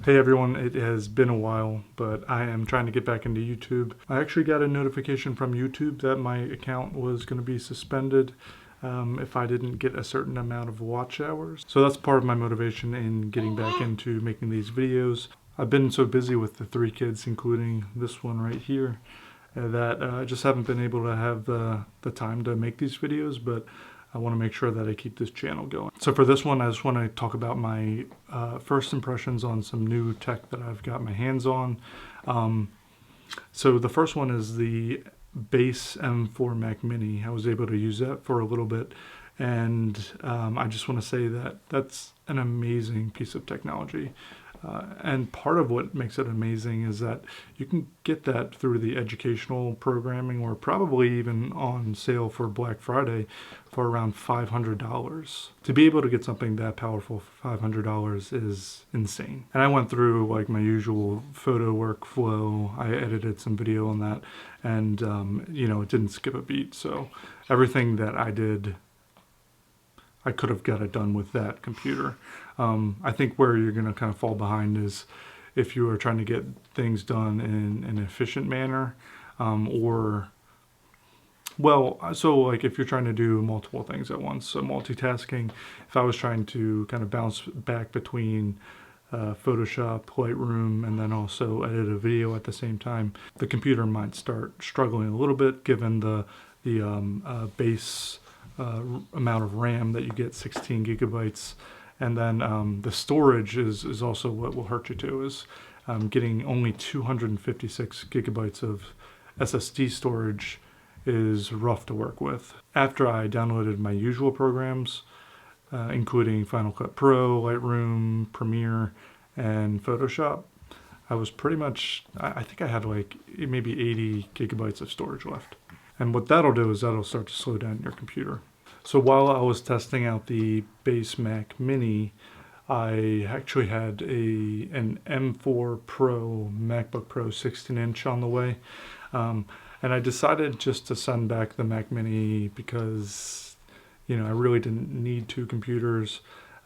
Hey everyone, it has been a while, but I am trying to get back into YouTube. I actually got a notification from YouTube that my account was going to be suspended if I didn't get a certain amount of watch hours. So that's part of my motivation in getting back into making these videos. I've been so busy with the 3 kids, including this one right here, that I just haven't been able to have the time to make these videos, but I want to make sure that I keep this channel going. So for this one, I just want to talk about my first impressions on some new tech that I've got my hands on. So the first one is the base M4 Mac Mini. I was able to use that for a little bit, and I just want to say that that's an amazing piece of technology. And part of what makes it amazing is that you can get that through the educational programming, or probably even on sale for Black Friday for around $500. To be able to get something that powerful for $500 is insane. And I went through like my usual photo workflow. I edited some video on that, and it didn't skip a beat. So everything that I did, I could have got it done with that computer. I think where you're going to kind of fall behind is if you are trying to get things done in an efficient manner, so like if you're trying to do multiple things at once, so multitasking. If I was trying to kind of bounce back between Photoshop, Lightroom, and then also edit a video at the same time, the computer might start struggling a little bit given the base amount of RAM that you get, 16 gigabytes. And then the storage is also what will hurt you too, is getting only 256 gigabytes of SSD storage is rough to work with. After I downloaded my usual programs, including Final Cut Pro, Lightroom, Premiere, and Photoshop, I was pretty much, I think I had like maybe 80 gigabytes of storage left. And what that'll do is that'll start to slow down your computer. So while I was testing out the base Mac Mini, I actually had an M4 Pro MacBook Pro 16-inch on the way. And I decided just to send back the Mac Mini because, I really didn't need 2 computers.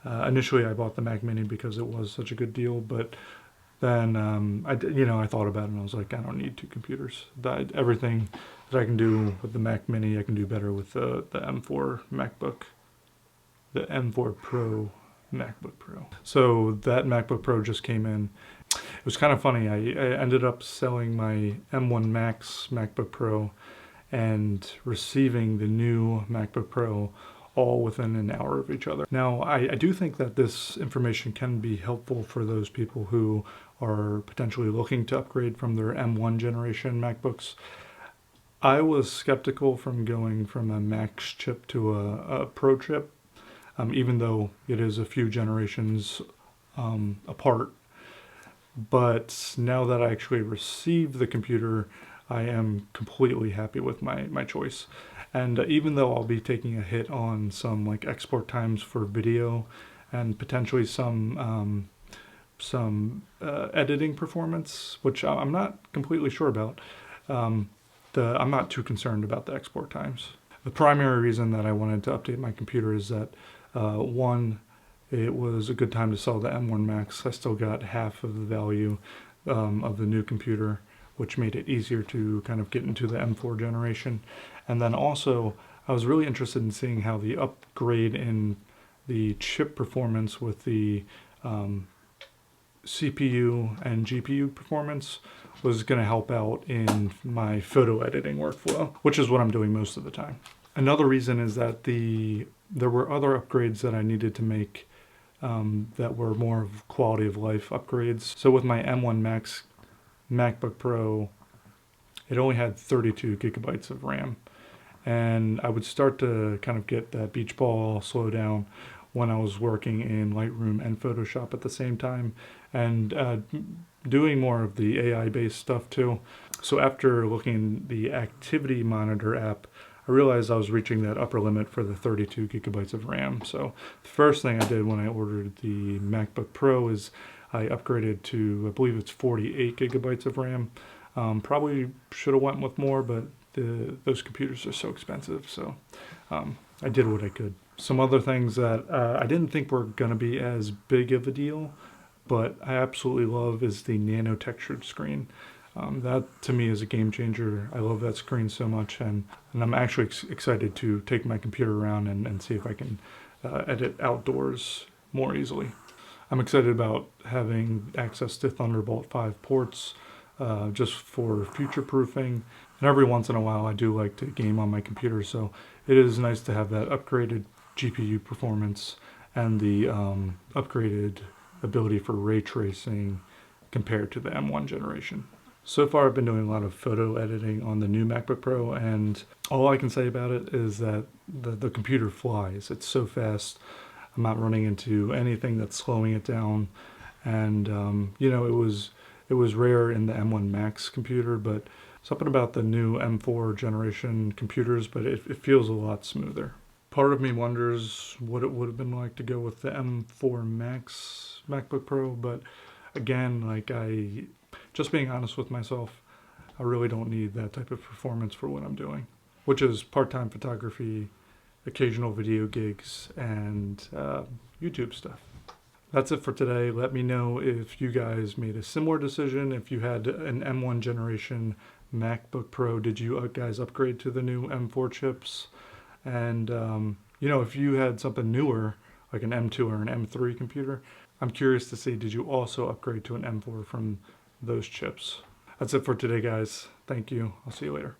Initially, I bought the Mac Mini because it was such a good deal, but then I thought about it and I was like, I don't need 2 computers. Everything that I can do with the Mac Mini, I can do better with the M4 MacBook, the M4 Pro MacBook Pro. So that MacBook Pro just came in. It was kind of funny. I ended up selling my M1 MAX MacBook Pro and receiving the new MacBook Pro all within an hour of each other. Now, I do think that this information can be helpful for those people who are potentially looking to upgrade from their M1 generation MacBooks. I was skeptical from going from a Max chip to a Pro chip, even though it is a few generations apart. But now that I actually received the computer, I am completely happy with my choice. And even though I'll be taking a hit on some like export times for video and potentially some editing performance, which I'm not completely sure about, I'm not too concerned about the export times. The primary reason that I wanted to update my computer is that one, it was a good time to sell the M1 Max. I still got half of the value of the new computer, which made it easier to kind of get into the M4 generation. And then also, I was really interested in seeing how the upgrade in the chip performance with the CPU and GPU performance was going to help out in my photo editing workflow, which is what I'm doing most of the time. Another reason is that there were other upgrades that I needed to make that were more of quality of life upgrades. So with my M1 Max MacBook Pro, it only had 32 gigabytes of RAM. And I would start to kind of get that beach ball slow down when I was working in Lightroom and Photoshop at the same time, and doing more of the AI-based stuff too. So after looking at the Activity Monitor app, I realized I was reaching that upper limit for the 32 gigabytes of RAM. So the first thing I did when I ordered the MacBook Pro is I upgraded to, I believe it's 48 gigabytes of RAM. Probably should have went with more, but those computers are so expensive, so I did what I could. Some other things that I didn't think were going to be as big of a deal, but I absolutely love is the nano textured screen. That to me is a game changer. I love that screen so much, and I'm actually excited to take my computer around and see if I can edit outdoors more easily. I'm excited about having access to Thunderbolt 5 ports just for future proofing. And every once in a while I do like to game on my computer, so it is nice to have that upgraded GPU performance and the upgraded ability for ray tracing compared to the M1 generation. So far I've been doing a lot of photo editing on the new MacBook Pro, and all I can say about it is that the computer flies. It's so fast. I'm not running into anything that's slowing it down. And you know, it was rare in the M1 Max computer, but something about the new M4 generation computers, but it feels a lot smoother. Part of me wonders what it would have been like to go with the M4 Max MacBook Pro, but again, like just being honest with myself, I really don't need that type of performance for what I'm doing, which is part-time photography, occasional video gigs, and YouTube stuff. That's it for today. Let me know if you guys made a similar decision. If you had an M1 generation MacBook Pro, did you guys upgrade to the new M4 chips? And you know, if you had something newer, like an M2 or an M3 computer, I'm curious to see, did you also upgrade to an M4 from those chips? That's it for today, guys. Thank you. I'll see you later.